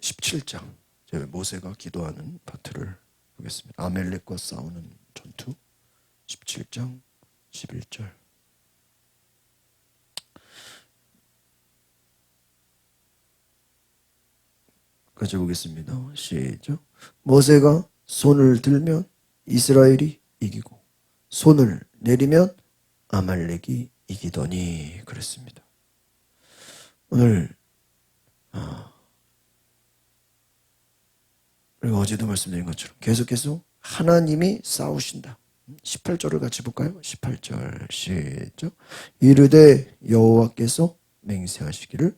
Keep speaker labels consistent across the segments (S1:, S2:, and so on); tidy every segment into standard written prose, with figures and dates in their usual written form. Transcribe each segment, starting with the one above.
S1: 17장 모세가 기도하는 파트를 보겠습니다. 아멜렉과 싸우는 전투 17장 11절. 같이 보겠습니다. 시작. 모세가 손을 들면 이스라엘이 이기고 손을 내리면 아말렉이 이기더니 그랬습니다. 오늘 우리가 어제도 말씀드린 것처럼 계속해서 하나님이 싸우신다. 18절을 같이 볼까요? 18절 시작. 이르되 여호와께서 맹세하시기를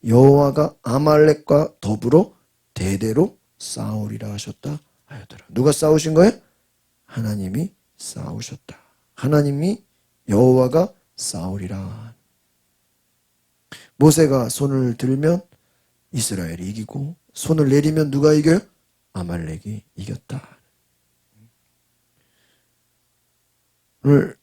S1: 여호와가 아말렉과 더불어 대대로 싸우리라 하셨다 하였더라. 누가 싸우신 거예요? 하나님이 싸우셨다. 하나님이 여호와가 싸우리라. 모세가 손을 들면 이스라엘이 이기고 손을 내리면 누가 이겨요? 아말렉이 이겼다. 오늘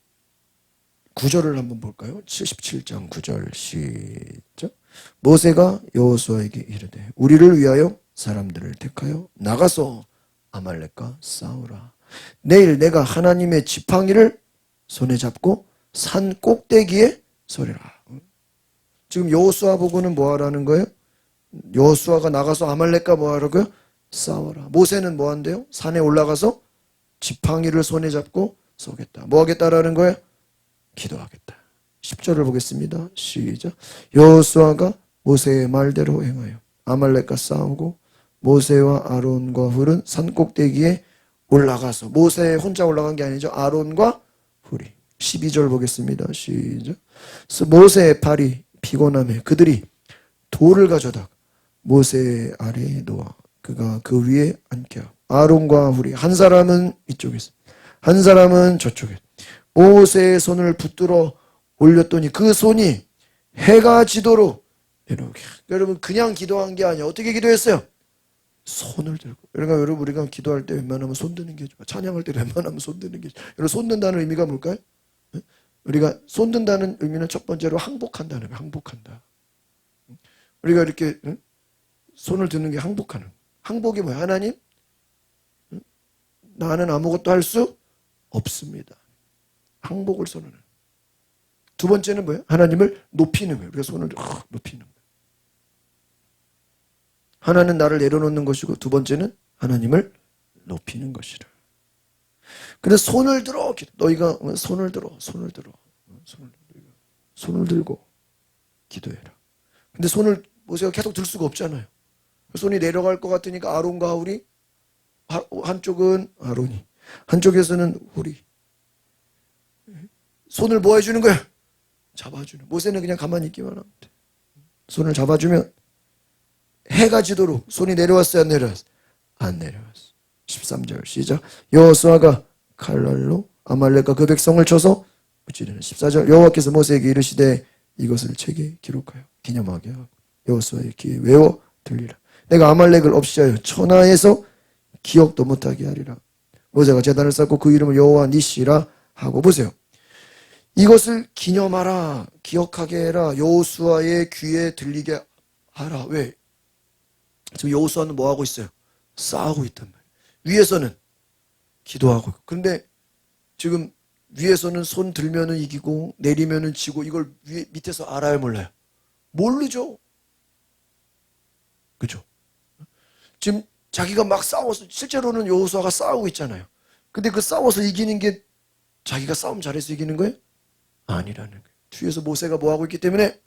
S1: 9절을 한번 볼까요? 77장 9절 시작. 모세가 여호수아에게 이르되 우리를 위하여 사람들을 택하여 나가서 아말렉과 싸우라. 내일 내가 하나님의 지팡이를 손에 잡고 산 꼭대기에 서리라. 지금 여호수아 보고는 뭐 하라는 거예요? 여호수아가 나가서 아말렉과 뭐 하라고요? 싸워라. 모세는 뭐 한대요? 산에 올라가서 지팡이를 손에 잡고 서겠다. 뭐 하겠다라는 거예요? 기도하겠다. 10절을 보겠습니다. 시작. 여호수아가 모세의 말대로 행하여 아말렉과 싸우고 모세와 아론과 훌은 산 꼭대기에 올라가서, 모세 혼자 올라간 게 아니죠. 아론과 훌이. 12절 보겠습니다. 시작. 모세의 팔이 피곤하며 그들이 돌을 가져다 모세 아래에 놓아 그가 그 위에 앉게 하고 아론과 훌이 한 사람은 이쪽에서 한 사람은 저쪽에 모세의 손을 붙들어 올렸더니 그 손이 해가 지도록 내려오게. 여러분 그냥 기도한 게 아니야. 어떻게 기도했어요? 손을 들고. 그러니까 여러분 우리가 기도할 때 웬만하면 손 드는 게 좋아. 찬양할 때 웬만하면 손 드는 게 좋아. 여러분 손 든다는 의미가 뭘까요? 우리가 손 든다는 의미는 첫 번째로 항복한다는 거예요. 항복한다. 우리가 이렇게 손을 드는 게 항복하는 거예요. 항복이 뭐야? 하나님 나는 아무것도 할 수 없습니다. 항복을 선언해요. 두 번째는 뭐예요? 하나님을 높이는 거예요. 우리가 손을 높이는 거예요. 하나는 나를 내려놓는 것이고 두 번째는 하나님을 높이는 것이라. 그래서 손을 들어. 너희가 손을 들어. 손을 들고 기도해라. 근데 손을 모세가 계속 들 수가 없잖아요. 손이 내려갈 것 같으니까 아론과 훌이, 한쪽은 아론이, 한쪽에서는 훌이 손을 뭐 해주는 거야? 잡아주는. 모세는 그냥 가만히 있기만 하면 돼. 손을 잡아주면 해가 지도록. 손이 내려왔어요? 안 내려왔어요? 안 내려왔어. 13절 시작. 여호수아가 칼날로 아말렉과 그 백성을 쳐서 무찌르는. 14절. 여호와께서 모세에게 이르시되 이것을 책에 기록하여 기념하게 하고 여호수아의 귀에 외워 들리라. 내가 아말렉을 없이하여 천하에서 기억도 못하게 하리라. 모세가 제단을 쌓고 그 이름을 여호와 니시라 하고. 보세요. 이것을 기념하라. 기억하게 해라. 여호수아의 귀에 들리게 하라. 왜? 지금 여호수아는 뭐 하고 있어요? 싸우고 있단 말이에요. 위에서는 기도하고 있고. 그런데 지금 위에서는 손 들면은 이기고 내리면은 지고. 이걸 밑에서 알아요, 몰라요? 모르죠. 그죠? 지금 자기가 막 싸워서, 실제로는 여호수아가 싸우고 있잖아요. 근데 그 싸워서 이기는 게 자기가 싸움 잘해서 이기는 거예요? 아니라는 거예요. 뒤에서 모세가 뭐 하고 있기 때문에?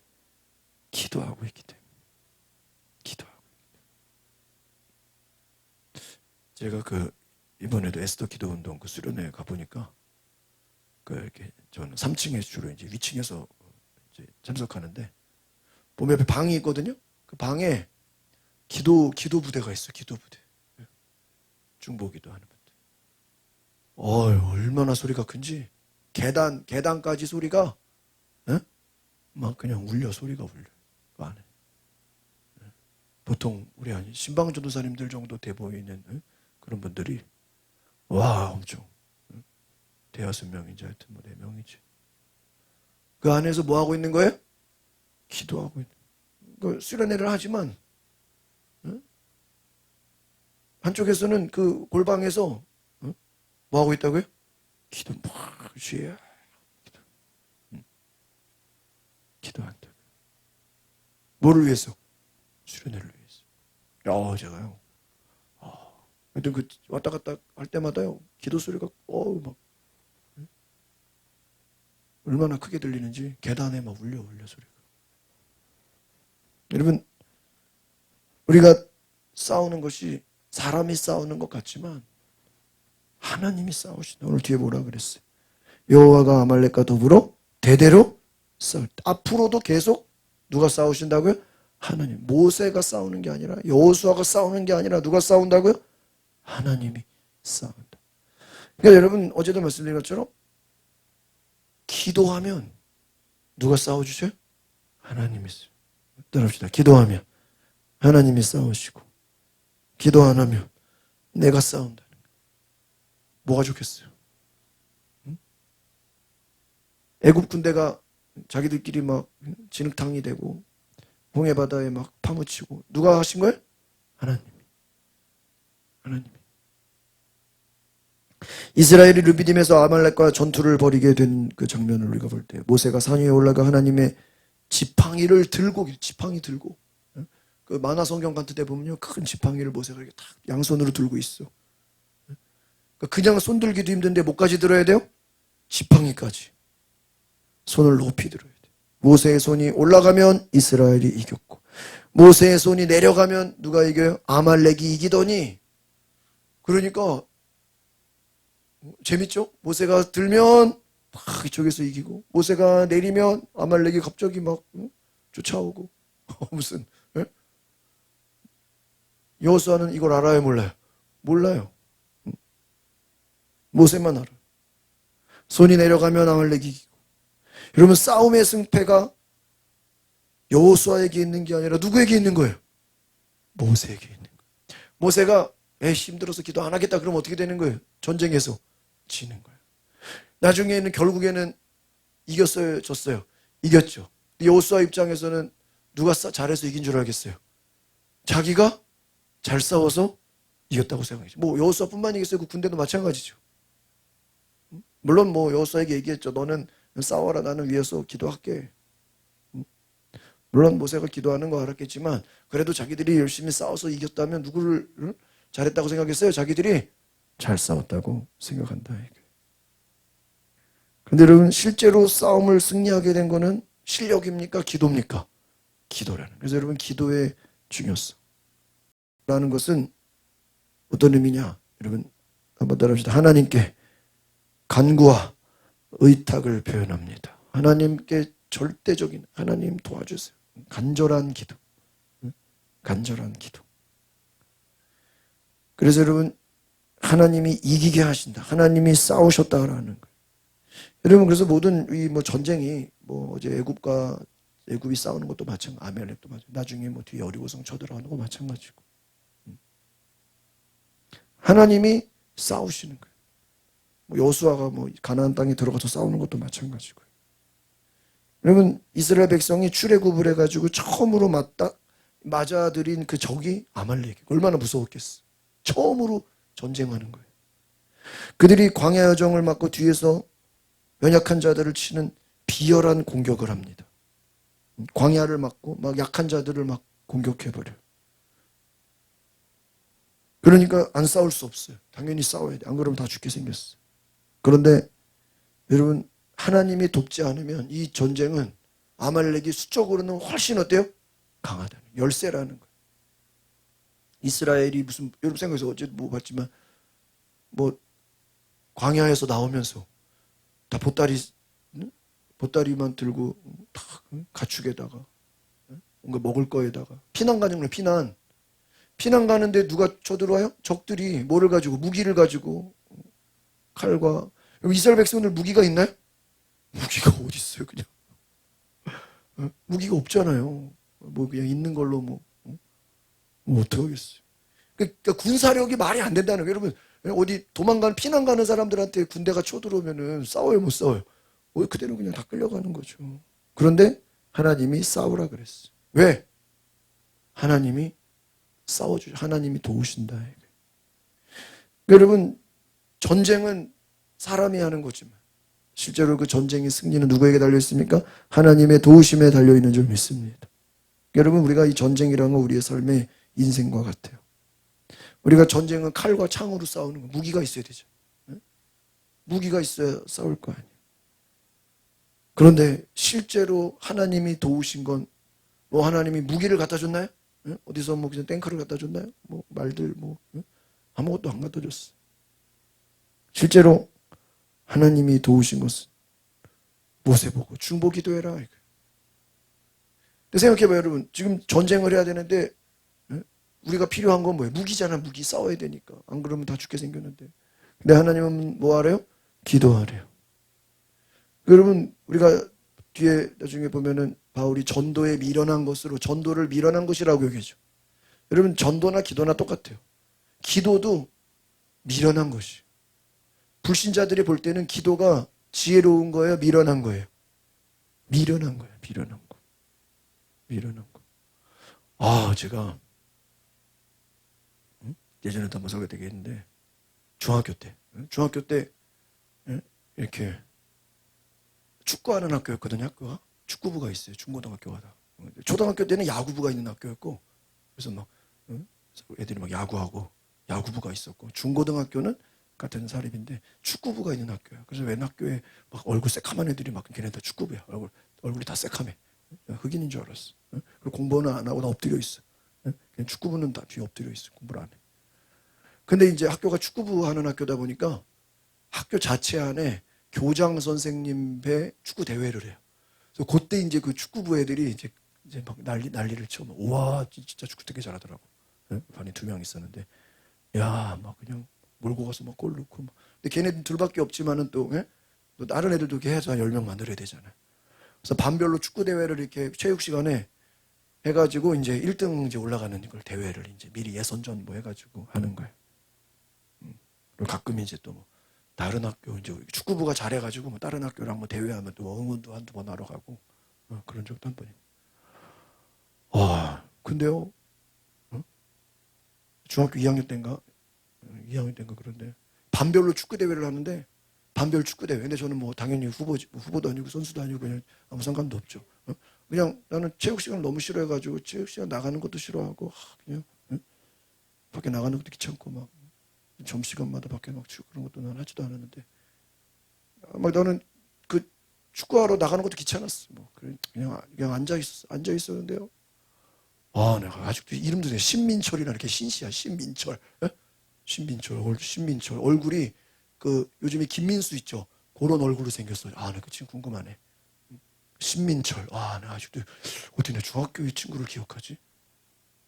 S1: 기도하고 있기 때문에. 기도하고 있기 때문에. 제가 이번에도 에스더 기도 운동 수련회 가보니까 이렇게 저는 3층에 주로 이제 위층에서 이제 참석하는데 보면 옆에 방이 있거든요. 그 방에 기도 부대가 있어요. 기도 부대. 중보기도 하는 분들. 얼마나 소리가 큰지. 계단까지 소리가 막 그냥 울려. 소리가 울려. 그 안에. 보통 우리 신방 전도사님들 정도 돼 보이는 그런 분들이 와 엄청 대여섯 명인지 하여튼 뭐 4명이지. 그 안에서 뭐 하고 있는 거예요? 기도하고 있는. 수련회를 하지만 한쪽에서는 그 골방에서 뭐 하고 있다고요? 기도 막 주여 기도한다. 뭐를 위해서? 수련회를 위해서. 제가요. 하여튼 그 왔다 갔다 할 때마다요. 기도 소리가 막 얼마나 크게 들리는지 계단에 막 울려 소리가. 여러분, 우리가 싸우는 것이 사람이 싸우는 것 같지만 하나님이 싸우신다. 오늘 뒤에 뭐라 그랬어요? 여호와가 아말렉과 더불어 대대로 싸울 때. 앞으로도 계속 누가 싸우신다고요? 하나님. 모세가 싸우는 게 아니라, 여호수아가 싸우는 게 아니라 누가 싸운다고요? 하나님이 싸운다. 그러니까 여러분, 어제도 말씀드린 것처럼 기도하면 누가 싸워주세요? 하나님이 싸워요. 따라합시다. 기도하면 하나님이 싸우시고, 기도 안 하면 내가 싸운다는 거예요. 뭐가 좋겠어요? 애굽 군대가 자기들끼리 막 진흙탕이 되고 홍해 바다에 막 파묻히고 누가 하신 거예요? 하나님이. 이스라엘이 르비딤에서 아말렉과 전투를 벌이게 된 그 장면을 우리가 볼 때 모세가 산 위에 올라가 하나님의 지팡이를 들고 그 만화 성경 같은 데 보면요 큰 지팡이를 모세가 이렇게 딱 양손으로 들고 있어. 그냥 손 들기도 힘든데 뭐까지 들어야 돼요? 지팡이까지 손을 높이 들어야 돼. 모세의 손이 올라가면 이스라엘이 이겼고 모세의 손이 내려가면 누가 이겨요? 아말렉이 이기더니. 그러니까 재밌죠? 모세가 들면 막 이쪽에서 이기고 모세가 내리면 아말렉이 갑자기 막 쫓아오고 무슨 여호수아는 이걸 알아요? 몰라요? 몰라요. 모세만 알아. 손이 내려가면 아말렉이 이기고. 여러분 싸움의 승패가 여호수아에게 있는 게 아니라 누구에게 있는 거예요? 모세에게 있는 거예요. 모세가 힘들어서 기도 안 하겠다 그러면 어떻게 되는 거예요? 전쟁에서 지는 거예요. 나중에는 결국에는 이겼어요? 졌어요? 이겼죠. 여호수아 입장에서는 누가 잘해서 이긴 줄 알겠어요? 자기가 잘 싸워서 이겼다고 생각했죠. 뭐 여호수아뿐만 이겼어요. 그 군대도 마찬가지죠. 물론 뭐 여호수아에게 얘기했죠. 너는 싸워라. 나는 위에서 기도할게. 물론 모세가 기도하는 거 알았겠지만 그래도 자기들이 열심히 싸워서 이겼다면 누구를 잘했다고 생각했어요? 자기들이 잘 싸웠다고 생각한다. 그런데 여러분 실제로 싸움을 승리하게 된 거는 실력입니까? 기도입니까? 기도라는. 그래서 여러분 기도의 중요성 라는 것은 어떤 의미냐? 여러분 한번 따라합시다. 하나님께 간구와 의탁을 표현합니다. 하나님께 절대적인 하나님 도와주세요. 간절한 기도. 간절한 기도. 그래서 여러분 하나님이 이기게 하신다. 하나님이 싸우셨다라는 거예요. 여러분 그래서 모든 이 뭐 전쟁이 뭐 어제 애굽이 싸우는 것도 마찬가지, 아멜렉도 마찬가지. 나중에 뭐 뒤에 여리고성 쳐들어가는 거 마찬가지고. 하나님이 싸우시는 거예요. 뭐 여호수아가 뭐 가나안 땅에 들어가서 싸우는 것도 마찬가지고요. 여러분 이스라엘 백성이 출애굽을 해가지고 처음으로 맞아들인 그 적이 아말렉이 얼마나 무서웠겠어. 처음으로 전쟁하는 거예요. 그들이 광야 여정을 맞고 뒤에서 연약한 자들을 치는 비열한 공격을 합니다. 광야를 막고 막 약한 자들을 막 공격해버려요. 그러니까 안 싸울 수 없어요. 당연히 싸워야 돼. 안 그러면 다 죽게 생겼어요. 그런데 여러분 하나님이 돕지 않으면 이 전쟁은 아말렉이 수적으로는 훨씬 어때요? 강하다는 열세라는 거예요. 이스라엘이 무슨 여러분 생각해서 어제 뭐 봤지만 뭐 광야에서 나오면서 다 보따리만 들고 다 가축에다가 뭔가 먹을 거에다가 피난 가는 거예요. 피난 가는데 누가 쳐들어와요? 적들이 뭐를 가지고 무기를 가지고 칼과. 이스라엘 백성들 무기가 있나요? 무기가 어디 있어요? 그냥 무기가 없잖아요. 뭐 그냥 있는 걸로 뭐 어떡하겠어요. 그러니까 군사력이 말이 안 된다는 거예요. 여러분 어디 피난 가는 사람들한테 군대가 쳐들어오면은 싸워요, 못 싸워요? 그대로 그냥 다 끌려가는 거죠. 그런데 하나님이 싸우라 그랬어요. 왜? 하나님이 싸워주죠. 하나님이 도우신다. 여러분, 전쟁은 사람이 하는 거지만 실제로 그 전쟁의 승리는 누구에게 달려 있습니까? 하나님의 도우심에 달려 있는 줄 믿습니다. 여러분, 우리가 이 전쟁이라는 건 우리의 삶의 인생과 같아요. 우리가 전쟁은 칼과 창으로 싸우는 거, 무기가 있어야 되죠. 무기가 있어야 싸울 거 아니에요. 그런데 실제로 하나님이 도우신 건 뭐 하나님이 무기를 갖다 줬나요? 어디서 뭐 그냥 탱크를 갖다 줬나요? 뭐 말들 뭐 아무것도 안 갖다 줬어요. 실제로 하나님이 도우신 것은 모세 보고 중보 기도해라. 근데 생각해봐요, 여러분. 지금 전쟁을 해야 되는데 우리가 필요한 건 뭐예요? 무기잖아. 무기 싸워야 되니까. 안 그러면 다 죽게 생겼는데. 근데 하나님은 뭐 하래요? 기도하래요. 여러분, 우리가 뒤에 나중에 보면은 바울이 전도에 미련한 것으로 전도를 미련한 것이라고 얘기하죠. 여러분, 전도나 기도나 똑같아요. 기도도 미련한 것이. 불신자들이 볼 때는 기도가 지혜로운 거예요? 미련한 거예요? 미련한 거예요. 미련한 거. 미련한 거. 제가 예전에도 한번 소개되게 했는데 중학교 때 이렇게 축구하는 학교였거든요. 학교가 축구부가 있어요. 중고등학교가. 초등학교 때는 야구부가 있는 학교였고, 그래서 막 애들이 막 야구하고 야구부가 있었고, 중고등학교는 같은 사립인데 축구부가 있는 학교예요. 그래서 웬 학교에 막 얼굴 새카만 애들이 막 걔네 다 축구부야. 얼굴이 다 새카매. 흑인인 줄 알았어. 그리고 공부는 안 하고 다 엎드려 있어. 그냥 축구부는 다 뒤에 엎드려 있어. 공부를 안 해. 근데 이제 학교가 축구부 하는 학교다 보니까 학교 자체 안에 교장 선생님 배 축구 대회를 해요. 그래서 그때 이제 그 축구부 애들이 이제 막 난리를 쳐. 와, 진짜 축구 되게 잘하더라고. 반에 2명 있었는데, 야, 막 그냥 몰고 가서 막 골 넣고. 막. 근데 걔네 둘밖에 없지만은 또 다른 애들도 이렇게 해야지 한 10명 만들어야 되잖아요. 그래서 반별로 축구 대회를 이렇게 체육 시간에 해가지고 이제 1등 이제 올라가는 걸 대회를 이제 미리 예선전 뭐 해가지고 하는 거예요. 그리고 가끔 이제 또 뭐 다른 학교 이제 축구부가 잘해가지고 뭐 다른 학교랑 뭐 대회하면 또 응원도 한두 번 하러 가고 그런 적도 한 번이에요. 근데요, 중학교 2학년 때인가 2학년 때인가 그런데 반별로 축구 대회를 하는데 반별 축구 대회. 근데 저는 뭐 당연히 후보도 아니고 선수도 아니고 그냥 아무 상관도 없죠. 그냥 나는 체육 시간을 너무 싫어해가지고 체육 시간 나가는 것도 싫어하고 그냥 밖에 나가는 것도 귀찮고 막 점심시간마다 밖에 막 치고 그런 것도 난 하지도 않았는데 막 나는 그 축구하러 나가는 것도 귀찮았어. 뭐 그냥 앉아 있었는데요. 내가 아직도 이름도 돼. 신민철이라 이렇게 신씨야. 신민철. 신민철 얼굴이 그 요즘에 김민수 있죠. 그런 얼굴로 생겼어요. 나 그 친구 궁금하네. 신민철. 내가 아직도 어떻게 내 중학교 의 친구를 기억하지?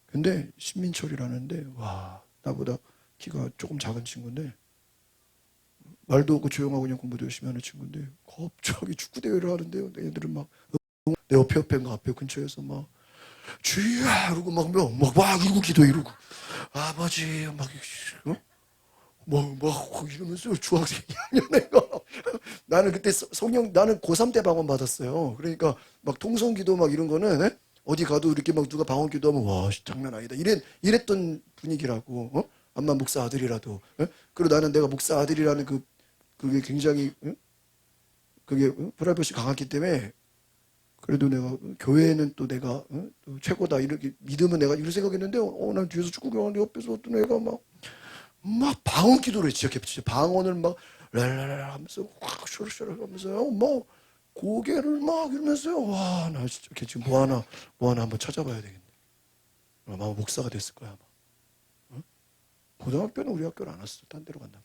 S1: 근데 신민철이라는데 와, 나보다 키가 조금 작은 친구인데 말도 없고 조용하고 그냥 공부도 열심히 하는 친구인데 갑자기 축구 대회를 하는데요. 애들은 막 내 옆인가 앞에 근처에서 막 주야 이러고 막 이러고 기도 이러고 아버지 막 이러면서 중학생 2학년 애가 나는 그때 나는 고3 때 방언 받았어요. 그러니까 막 통성기도 막 이런 거는 어디 가도 이렇게 막 누가 방언 기도하면 와 장난 아니다 이랬던 분위기라고. 암만 목사 아들이라도. 그리고 나는 내가 목사 아들이라는 그게 굉장히 그게 프라이버시 강했기 때문에 그래도 내가 교회는 또 내가 또 최고다 이렇게 믿으면 내가 이런 생각했는데 난 뒤에서 축구 경하는데 옆에서 어떤 애가 막 방언 기도를 해. 진짜 방언을 막 랄랄랄 하면서 확 쇼르쇼르 하면서요. 막 고개를 막 이러면서요. 와, 나 진짜 걔 지금 뭐 하나 한번 찾아봐야 되겠네. 아마 목사가 됐을 거야 아마. 고등학교는 우리 학교를 안 왔어. 딴 데로 간다면.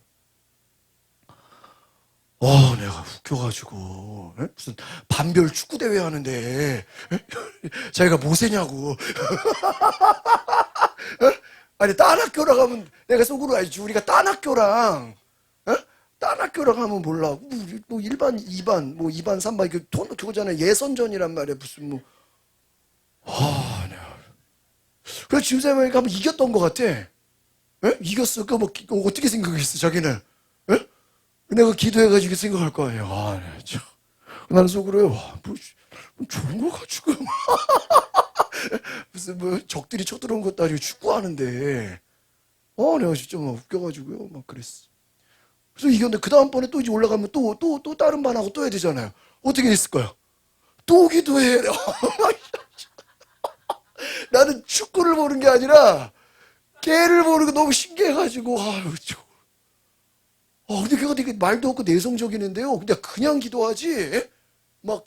S1: 내가 웃겨가지고 무슨 반별 축구 대회 하는데 자기가 모세냐고. 아니 딴 학교랑 가면 내가 속으로 알지. 우리가 딴 학교랑 하면 몰라. 뭐 1반, 2반, 뭐 2반, 3반 그거잖아요. 예선전이란 말이야. 무슨 뭐. 내가. 그래서 지금 생각해보니까 한번 이겼던 것 같아. 이겼어. 그거 어떻게 생각했어, 자기는? 내가 기도해가지고 생각할 거 아니에요. 네, 참. 나는 속으로요, 뭐 좋은 거 가지고. 무슨 적들이 쳐들어온 것도 아니고 축구하는데. 내가 진짜 막 웃겨가지고요. 막 그랬어. 그래서 이겼는데 그 다음번에 또 이제 올라가면 또 다른 반하고 또 해야 되잖아요. 어떻게 됐을까요? 또 기도해. 나는 축구를 보는 게 아니라 걔를 보는 게 너무 신기해가지고 아유 근데 걔가 되게 말도 없고 내성적이는데요. 근데 그냥 기도하지. 막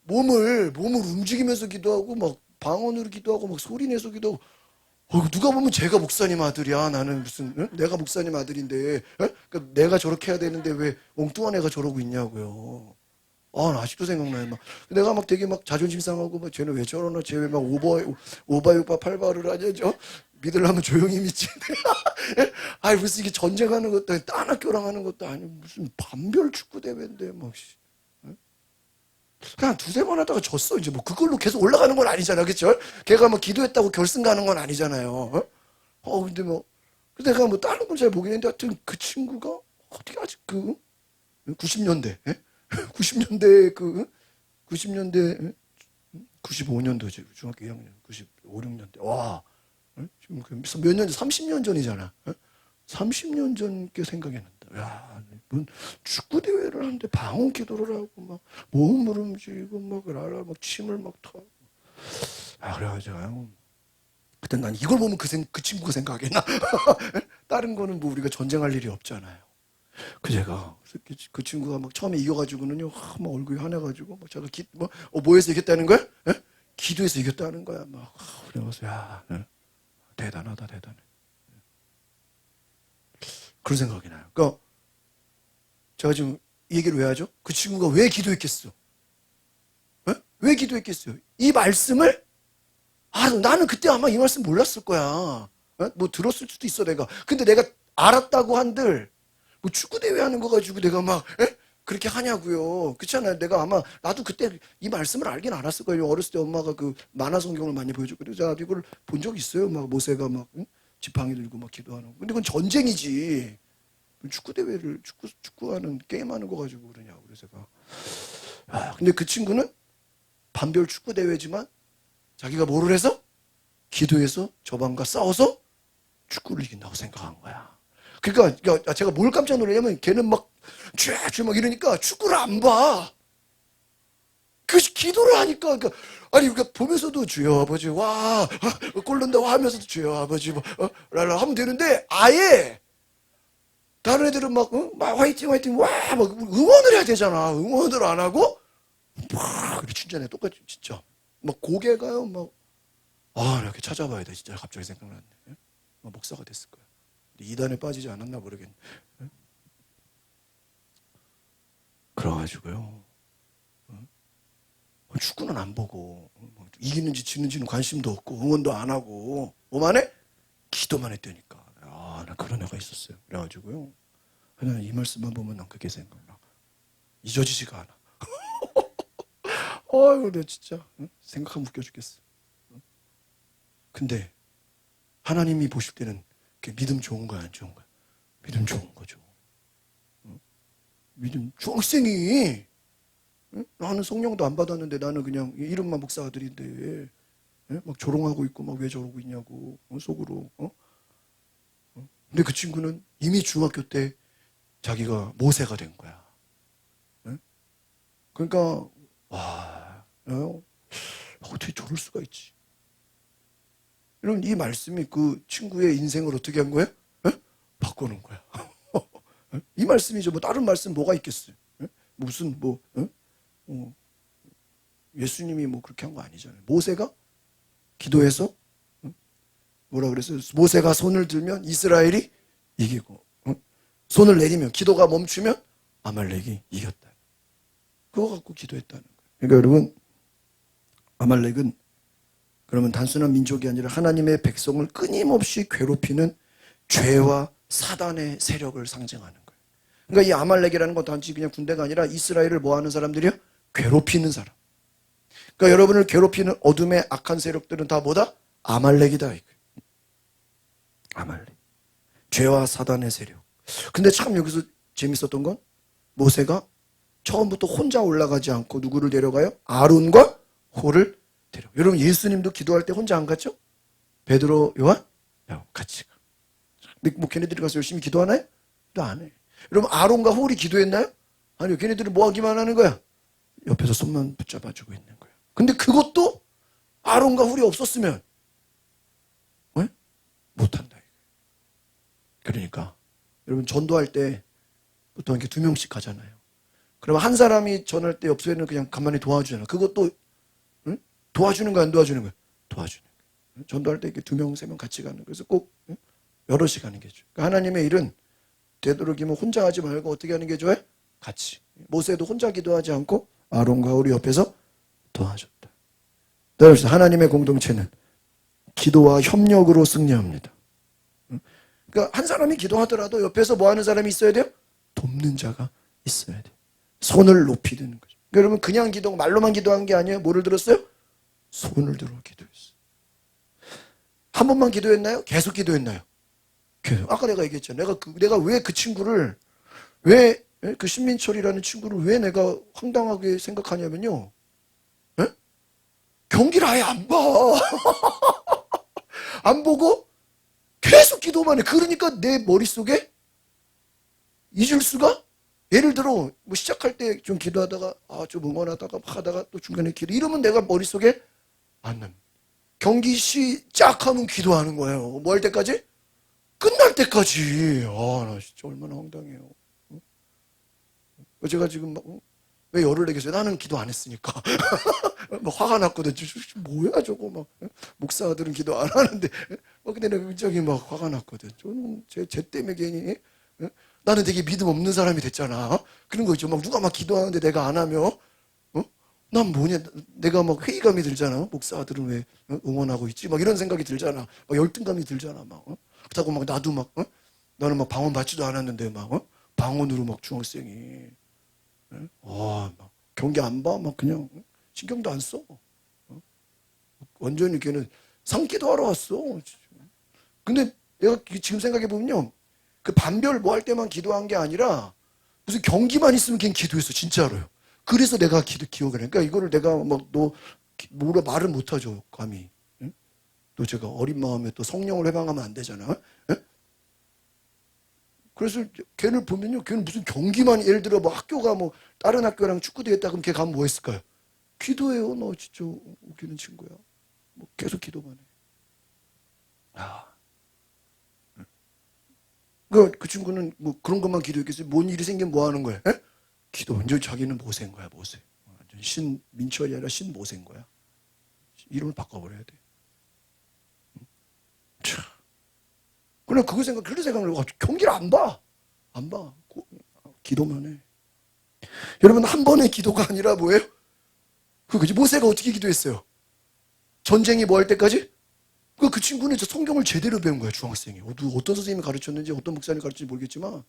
S1: 몸을 움직이면서 기도하고 막 방언으로 기도하고 막 소리 내서 기도하고. 누가 보면 제가 목사님 아들이야. 나는 무슨 내가 목사님 아들인데 그러니까 내가 저렇게 해야 되는데 왜 엉뚱한 애가 저러고 있냐고요. 나 아직도 생각나요. 막 내가 막 되게 막 자존심 상하고 막 쟤는 왜 저러나 쟤 왜 막 오바 팔바를 하냐 믿으려면 조용히 믿지. 아니 무슨 이게 전쟁하는 것도 아니 딴 학교랑 하는 것도 아니고 무슨 반별 축구 대회인데 막 그냥 두세 번 하다가 졌어. 이제 뭐 그걸로 계속 올라가는 건 아니잖아, 그쵸? 걔가 뭐 기도했다고 결승 가는 건 아니잖아요. 근데 뭐 내가 뭐 다른 건 잘 모르겠는데 하여튼 그 친구가 어떻게 아직 90년대 90년대 90년대 95년도 중학교 2학년 95, 6년대 와 지금 몇 년, 30년 전이잖아. 30년 전 게 생각이 난다. 야, 뭔 축구 대회를 하는데 방언 기도를 하고 막 몸을 움직이고 막 침을 막 타고. 그래가지고 그때 난 이걸 보면 그 친구가 생각이 나. 다른 거는 뭐 우리가 전쟁할 일이 없잖아요. 제가 그 친구가 막 처음에 이겨가지고는요, 막 얼굴이 환해가지고 막 제가 뭐에서 이겼다는 거야? 기도에서 이겼다는 거야. 막 그래서 야, 대단하다 대단해. 그런 생각이 나요. 그러니까 제가 지금 이 얘기를 왜 하죠? 그 친구가 왜 기도했겠어? 왜 기도했겠어요? 이 말씀을 나는 그때 아마 이 말씀 몰랐을 거야. 뭐 들었을 수도 있어 내가. 근데 내가 알았다고 한들 뭐 축구 대회 하는 거 가지고 내가 막 그렇게 하냐고요. 그렇잖아요. 내가 아마 나도 그때 이 말씀을 알긴 알았을 거예요. 어렸을 때 엄마가 그 만화 성경을 많이 보여줬거든요. 제가 이걸 본 적 있어요. 막 모세가 막 지팡이 들고 막 기도하는 거. 근데 그건 전쟁이지. 축구 대회를 축구하는 게임하는 거 가지고 그러냐고. 그래서 제가 근데 그 친구는 반별 축구 대회지만 자기가 뭐를 해서 기도해서 저방과 싸워서 축구를 이긴다고 생각한 거야. 그러니까 제가 뭘 깜짝 놀라냐면 걔는 막 쥐쥐 막 이러니까 축구를 안 봐. 그 기도를 하니까 아니 그러니까 보면서도 주여 아버지 골 넣는다고 하면서도 주여 아버지 랄라 하면 되는데 아예 다른 애들은 막 화이팅 막 응원을 해야 되잖아. 응원을 안 하고 막 춘전에 똑같이 진짜 막 고개가요 이렇게 찾아봐야 돼. 진짜 갑자기 생각났네. 목사가 됐을 거야. 이단에 빠지지 않았나 모르겠네. 그래가지고요. 축구는 안 보고 이기는지 지는지는 관심도 없고 응원도 안 하고 뭐만 해? 기도만 했다니까. 나 그런 애가 있었어요. 그래가지고요. 그냥 이 말씀만 보면 난 그게 생각나. 잊어지지가 않아. 내 진짜 생각하면 웃겨 죽겠어. 근데 하나님이 보실 때는 믿음 좋은 거야 안 좋은 거야? 믿음 좋은 거죠. 믿음 중학생이 나는 성령도 안 받았는데 나는 그냥 이름만 목사 아들인데 막 조롱하고 있고 막 왜 저러고 있냐고 속으로 근데 그 친구는 이미 중학교 때 자기가 모세가 된 거야. 그러니까 어떻게 저럴 수가 있지? 이런 이 말씀이 그 친구의 인생을 어떻게 한 거야? 바꿔놓은 거야. 이 말씀이죠. 뭐 다른 말씀 뭐가 있겠어요? 무슨 예수님이 뭐 그렇게 한 거 아니잖아요. 모세가 기도해서 뭐라 그랬어요? 모세가 손을 들면 이스라엘이 이기고 손을 내리면 기도가 멈추면 아말렉이 이겼다. 그거 갖고 기도했다는 거예요. 그러니까 여러분 아말렉은 그러면 단순한 민족이 아니라 하나님의 백성을 끊임없이 괴롭히는 죄와 사단의 세력을 상징하는 거예요. 그러니까 이 아말렉이라는 건 단지 그냥 군대가 아니라 이스라엘을 뭐하는 사람들이요? 괴롭히는 사람. 그러니까 여러분을 괴롭히는 어둠의 악한 세력들은 다 뭐다? 아말렉이다. 아말렉. 죄와 사단의 세력. 근데 참 여기서 재밌었던 건 모세가 처음부터 혼자 올라가지 않고 누구를 데려가요? 아론과 홀을 데려. 여러분 예수님도 기도할 때 혼자 안 갔죠? 베드로, 요한 같이 가. 근데 뭐 걔네들이 가서 열심히 기도하나요? 또 안 해. 여러분 아론과 홀이 기도했나요? 아니요. 걔네들은 뭐 하기만 하는 거야? 옆에서 손만 붙잡아주고 있는 거야. 근데 그것도 아론과 홀이 없었으면 왜? 못한다. 그러니까 여러분 전도할 때 보통 이렇게 2명씩 가잖아요. 그러면 한 사람이 전할 때 옆에는 그냥 가만히 도와주잖아. 그것도 응? 도와주는 거야, 안 도와주는 거야? 도와주는 거야. 전도할 때 이렇게 2명, 3명 같이 가는 거야. 그래서 꼭 응? 여럿이 가는 게 좋아요. 그러니까 하나님의 일은 되도록이면 혼자 하지 말고 어떻게 하는 게 좋아요? 같이. 모세도 혼자 기도하지 않고 아론과 홀이 옆에서 도와줬다. 따라서 하나님의 공동체는 기도와 협력으로 승리합니다. 그러니까 한 사람이 기도하더라도 옆에서 뭐 하는 사람이 있어야 돼요? 돕는 자가 있어야 돼요. 손을 높이 드는 거죠. 그러니까 여러분 그냥 기도, 말로만 기도한 게 아니에요. 뭐를 들었어요? 손을 들어 기도했어요. 한 번만 기도했나요? 계속 기도했나요? 계속. 아까 내가 얘기했잖아요. 내가 왜 그 친구를 왜 그 신민철이라는 친구를 왜 내가 황당하게 생각하냐면요. 에? 경기를 아예 안 봐. 안 보고 계속 기도만 해. 그러니까 내 머릿속에 잊을 수가? 예를 들어 뭐 시작할 때 좀 기도하다가 좀 응원하다가 막 하다가 또 중간에 기도 이러면 내가 머릿속에 안 납니다. 경기 시작하면 기도하는 거예요. 뭐 할 때까지? 끝날 때까지. 나 진짜 얼마나 황당해요. 제가 지금 왜 열을 내겠어요? 나는 기도 안 했으니까. 막 화가 났거든. 뭐야 저거 막 목사들은 기도 안 하는데. 근데 내가 굉장히 막 화가 났거든. 저는 제 때문에 괜히 나는 되게 믿음 없는 사람이 됐잖아. 그런 거 있죠. 막 누가 막 기도하는데 내가 안 하면 난 뭐냐? 내가 막 회의감이 들잖아. 목사들은 왜 응원하고 있지? 막 이런 생각이 들잖아. 막 열등감이 들잖아. 막 그렇다고 막 나도 막 나는 막 방언 받지도 않았는데 막 방언으로 막 중학생이 막 경기 안 봐? 막 그냥 신경도 안 써. 완전히 걔는 상기도 하러 왔어. 근데 내가 지금 생각해 보면요, 그 반별 뭐 할 때만 기도한 게 아니라 무슨 경기만 있으면 걔는 기도했어. 진짜로요. 그래서 내가 기억을 해. 그러니까 이거를 내가 너 뭐라 말을 못하죠. 감히. 응? 또 제가 어린 마음에 또 성령을 해방하면 안 되잖아. 응? 그래서 걔를 보면요, 걔는 무슨 경기만, 예를 들어 뭐 학교가 뭐 다른 학교랑 축구도 했다 그럼 걔 가면 뭐 했을까요? 기도해요. 너 진짜 웃기는 친구야. 뭐 계속 기도만 해. 그 친구는 뭐 그런 것만 기도했겠어요. 뭔 일이 생기면 뭐 하는 거야? 에? 기도. 이제 자기는 모세인 거야, 모세. 완전 신민철이 아니라 신모세인 거야. 이름을 바꿔버려야 돼. 참. 그냥 그런 생각을 하고 경기를 안 봐. 안 봐. 기도만 해. 여러분, 한 번의 기도가 아니라 뭐예요? 그지 모세가 어떻게 기도했어요? 전쟁이 뭐 할 때까지? 그 친구는 저 성경을 제대로 배운 거야, 중학생이. 어떤 선생님이 가르쳤는지, 어떤 목사님이 가르쳤는지 모르겠지만,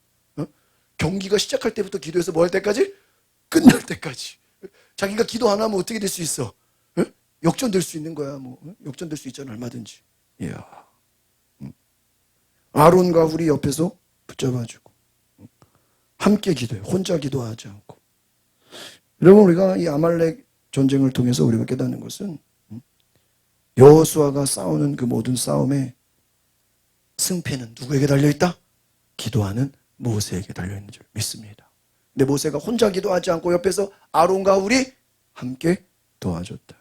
S1: 경기가 시작할 때부터 기도해서 뭐 할 때까지? 끝날 때까지. 자기가 기도 안 하면 어떻게 될 수 있어? 역전될 수 있는 거야, 뭐. 역전될 수 있잖아, 얼마든지. 이야. 아론과 훌이 옆에서 붙잡아주고, 함께 기도해. 혼자 기도하지 않고. 여러분, 우리가 이 아말렉 전쟁을 통해서 우리가 깨닫는 것은, 여호수아가 싸우는 그 모든 싸움의 승패는 누구에게 달려있다? 기도하는 모세에게 달려있는 줄 믿습니다. 근데 모세가 혼자 기도하지 않고 옆에서 아론과 훌이 함께 도와줬다.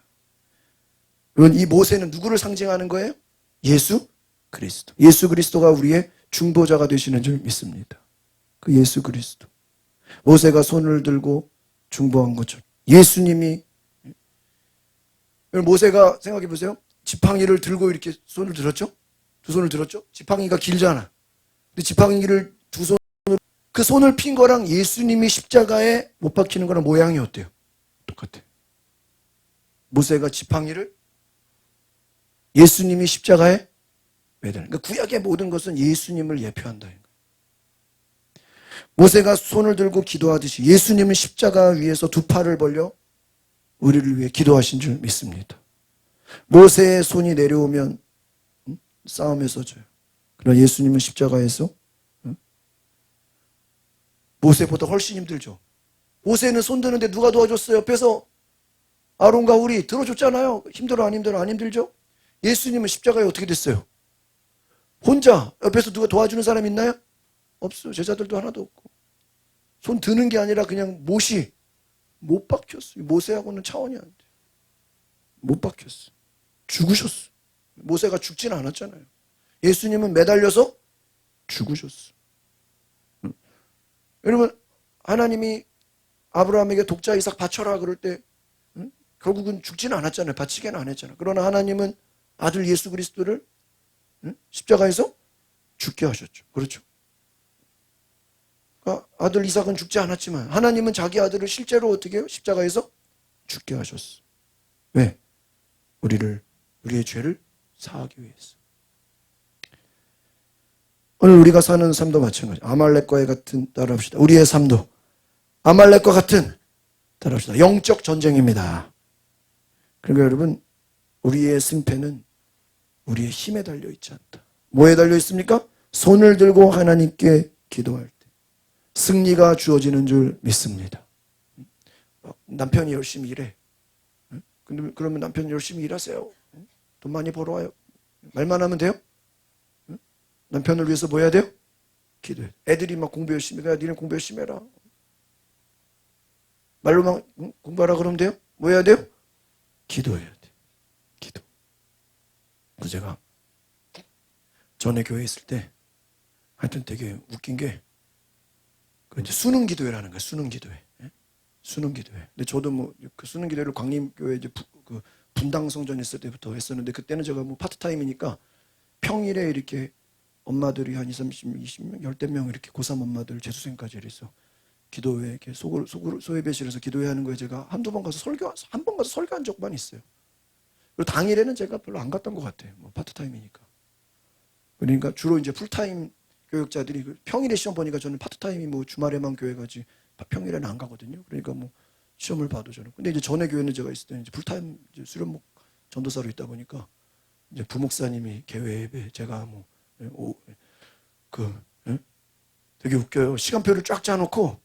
S1: 여러분, 이 모세는 누구를 상징하는 거예요? 예수 그리스도. 예수 그리스도가 우리의 중보자가 되시는 줄 믿습니다. 그 예수 그리스도. 모세가 손을 들고 중보한 것처럼 예수님이, 모세가 생각해 보세요. 지팡이를 들고 이렇게 손을 들었죠? 두 손을 들었죠? 지팡이가 길잖아. 근데 지팡이를 두 손으로, 그 손을 핀 거랑 예수님이 십자가에 못 박히는 거랑 모양이 어때요? 똑같아. 모세가 지팡이를, 예수님이 십자가에 매달린. 그러니까 구약의 모든 것은 예수님을 예표한다. 모세가 손을 들고 기도하듯이 예수님은 십자가 위에서 두 팔을 벌려 우리를 위해 기도하신 줄 믿습니다. 모세의 손이 내려오면 싸움에서 져요. 그러나 예수님은 십자가에서 모세보다 훨씬 힘들죠. 모세는 손 드는데 누가 도와줬어요? 옆에서 아론과 훌이 들어줬잖아요. 힘들어 안 힘들어? 안 힘들죠? 예수님은 십자가에 어떻게 됐어요? 혼자 옆에서 누가 도와주는 사람 있나요? 없어. 제자들도 하나도 없고. 손 드는 게 아니라 그냥 못이 못 박혔어. 모세하고는 차원이 안 돼. 못 박혔어. 죽으셨어. 모세가 죽지는 않았잖아요. 예수님은 매달려서 죽으셨어. 여러분, 하나님이 아브라함에게 독자 이삭 바쳐라 그럴 때 결국은 죽지는 않았잖아요. 바치게는 안 했잖아요. 그러나 하나님은 아들 예수 그리스도를 십자가에서 죽게 하셨죠. 그렇죠? 그러니까 아들 이삭은 죽지 않았지만 하나님은 자기 아들을 실제로 어떻게 해요? 십자가에서 죽게 하셨어. 왜? 우리의 죄를 사하기 위해서. 오늘 우리가 사는 삶도 마찬가지. 아말렉과의 같은 따라합시다. 우리의 삶도 아말렉과 같은 따라합시다. 영적 전쟁입니다. 그러니까 여러분, 우리의 승패는 우리의 힘에 달려 있지 않다. 뭐에 달려 있습니까? 손을 들고 하나님께 기도할 때 승리가 주어지는 줄 믿습니다. 남편이 열심히 일해. 근데 그러면 남편 열심히 일하세요. 돈 많이 벌어와요. 말만 하면 돼요? 남편을 위해서 뭐 해야 돼요? 기도해. 애들이 막 공부 열심히 해. 니네 공부 열심히 해라. 말로만 공부하라 그러면 돼요? 뭐 해야 돼요? 기도해야 돼. 기도. 그래서 제가 전에 교회에 있을 때 하여튼 되게 웃긴 게 그 이제 수능 기도회라는 거예요. 수능 기도회. 수능 기도회. 근데 저도 뭐 그 수능 기도회를 광림교회 이제 그 분당 성전 있을 때부터 했었는데 그때는 제가 뭐 파트타임이니까 평일에 이렇게 엄마들이 한 20, 30, 20명, 10대 명 이렇게 고3 엄마들 재수생까지 이래서 기도회 이렇게 소예배실에서 기도회하는 거에 제가 한 번 가서 설교한 적만 있어요. 그리고 당일에는 제가 별로 안 갔던 것 같아요. 뭐 파트타임이니까. 그러니까 주로 이제 풀타임 교육자들이 평일에 시험 보니까 저는 파트타임이 뭐 주말에만 교회 가지 평일에는 안 가거든요. 그러니까 뭐 시험을 봐도 저는. 근데 이제 전에 교회는 제가 있을 때는 이제 풀타임 이제 수련목 전도사로 있다 보니까 이제 부목사님이 개회 예배 제가 뭐 되게 웃겨요. 시간표를 쫙 짜놓고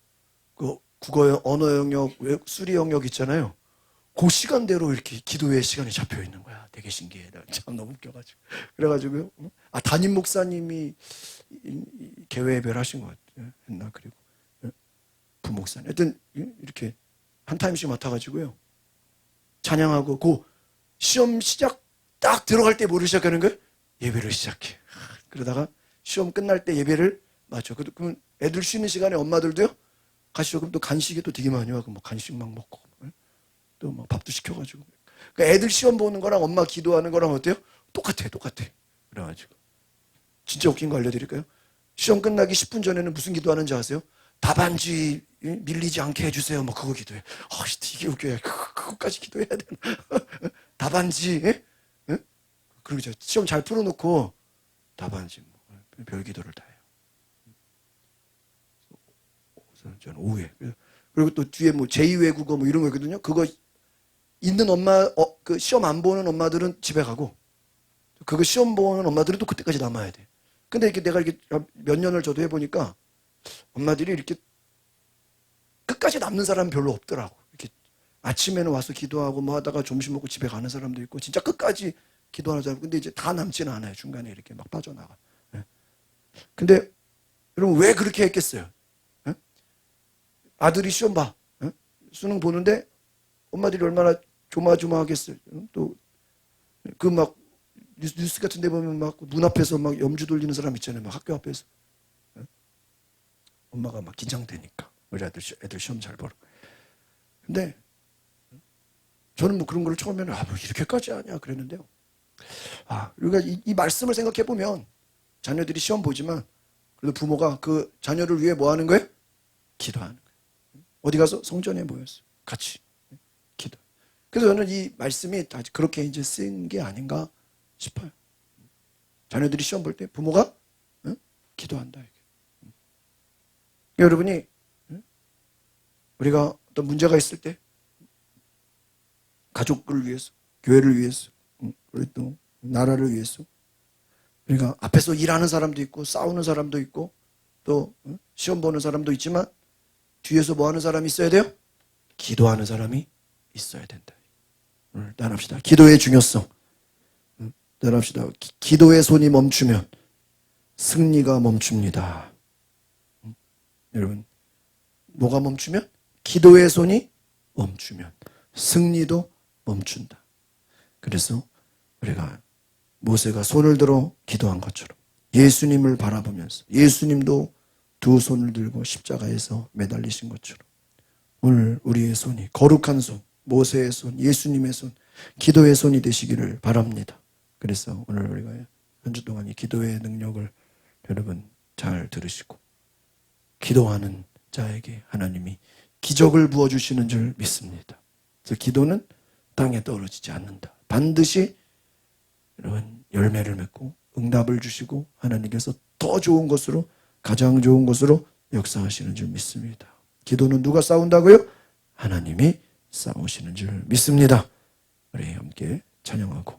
S1: 그 국어 언어 영역, 수리 영역 있잖아요. 그 시간대로 이렇게 기도회 시간이 잡혀 있는 거야. 되게 신기해. 참 너무 웃겨가지고. 그래가지고요. 담임 목사님이 개회 예배를 하신 것 같아요. 했나 그리고 부목사님. 하여튼 이렇게 한 타임씩 맡아가지고요. 찬양하고 그 시험 시작 딱 들어갈 때 뭐를 시작하는 거예요? 예배를 시작해. 그러다가 시험 끝날 때 예배를 맞춰. 그러면 애들 쉬는 시간에 엄마들도요. 가시죠. 그럼 또 간식이 또 되게 많이 와. 뭐 간식 막 먹고 또 막 밥도 시켜가지고. 그러니까 애들 시험 보는 거랑 엄마 기도하는 거랑 어때요? 똑같아. 그래가지고 진짜 웃긴 거 알려드릴까요? 시험 끝나기 10분 전에는 무슨 기도하는지 아세요? 답안지 밀리지 않게 해주세요. 뭐 그거 기도해. 이게 웃겨요. 그거까지 기도해야 되나? 답안지. 그리고 시험 잘 풀어놓고 답안지 별 기도를 다 해요. 저는 오후에. 그리고 또 뒤에 뭐 제2외국어 뭐 이런 거 있거든요. 그거 있는 엄마, 그 시험 안 보는 엄마들은 집에 가고, 그거 시험 보는 엄마들은 또 그때까지 남아야 돼. 근데 이렇게 내가 이렇게 몇 년을 저도 해보니까 엄마들이 이렇게 끝까지 남는 사람은 별로 없더라고. 이렇게 아침에는 와서 기도하고 뭐 하다가 점심 먹고 집에 가는 사람도 있고, 진짜 끝까지 기도하는 사람. 근데 이제 다 남지는 않아요. 중간에 이렇게 막 빠져나가. 근데 여러분 왜 그렇게 했겠어요? 아들이 시험 봐. 수능 보는데 엄마들이 얼마나 조마조마하겠어요. 또 그 막 뉴스 같은 데 보면 막 문 앞에서 막 염주 돌리는 사람 있잖아요. 막 학교 앞에서. 엄마가 막 긴장되니까. 우리 애들 시험 잘 보라. 근데 저는 뭐 그런 걸 처음에는 뭐 이렇게까지 하냐 그랬는데요. 그러니까 이 말씀을 생각해 보면 자녀들이 시험 보지만 그래도 부모가 그 자녀를 위해 뭐 하는 거예요? 기도하는 거예요. 어디 가서 성전에 모였어요. 같이 기도. 그래서 저는 이 말씀이 그렇게 이제 쓰인 게 아닌가 싶어요. 자녀들이 시험 볼 때 부모가 기도한다. 여러분이 우리가 어떤 문제가 있을 때 가족을 위해서, 교회를 위해서, 우리 또 나라를 위해서 우리가 앞에서 일하는 사람도 있고 싸우는 사람도 있고 또 시험 보는 사람도 있지만 뒤에서 뭐 하는 사람이 있어야 돼요? 기도하는 사람이 있어야 된다. 오늘 따라합시다. 기도의 중요성. 따라합시다. 기도의 손이 멈추면 승리가 멈춥니다. 여러분, 뭐가 멈추면? 기도의 손이 멈추면 승리도 멈춘다. 그래서 우리가 모세가 손을 들어 기도한 것처럼 예수님을 바라보면서 예수님도 두 손을 들고 십자가에서 매달리신 것처럼 오늘 우리의 손이 거룩한 손, 모세의 손, 예수님의 손, 기도의 손이 되시기를 바랍니다. 그래서 오늘 우리가 한 주 동안 이 기도의 능력을 여러분 잘 들으시고 기도하는 자에게 하나님이 기적을 부어주시는 줄 믿습니다. 그래서 기도는 땅에 떨어지지 않는다. 반드시 여러분 열매를 맺고 응답을 주시고 하나님께서 더 좋은 것으로 가장 좋은 것으로 역사하시는 줄 믿습니다. 기도는 누가 싸운다고요? 하나님이 싸우시는 줄 믿습니다. 우리 함께 찬양하고